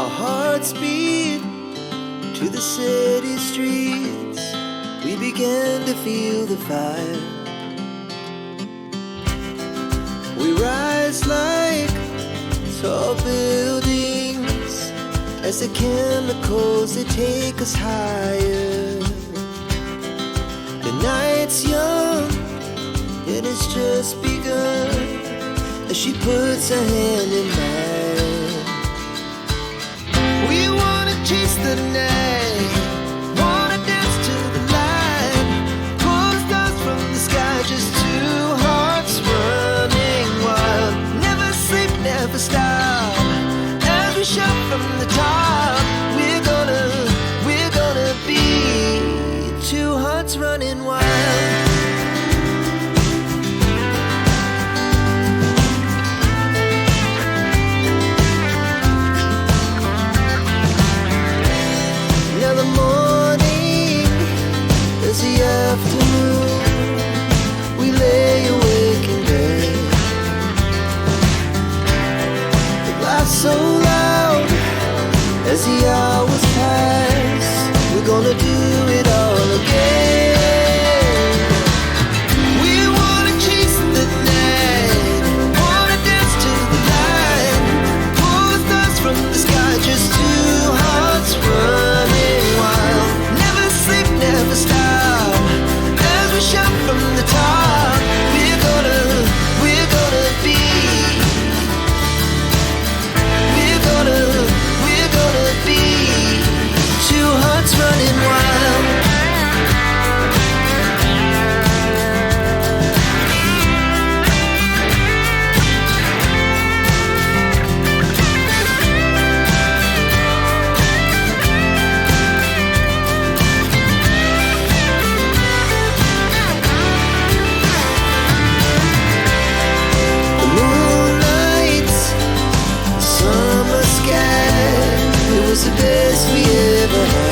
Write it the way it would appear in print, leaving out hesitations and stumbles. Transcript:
Our hearts beat to the city streets. We began to feel the fire. We rise like tall buildings as the chemicals, they take us higher. The night's young and it's just begun as she puts her hand in mine. We wanna chase the night, wanna dance to the light, pull the stars from the sky, just two hearts running wild. Never sleep, never stop, as we shout from the top. We're gonna be two hearts running wild. Afternoon, we lay awake in bed. The laughs so loud as the hours pass. We're gonna do it all again. We wanna chase the night, wanna dance to the light, pull the stars from the sky, just two hearts running wild. Never sleep, never stop, shout from the top. We're gonna be, we're gonna be two hearts running wild. The best we ever had.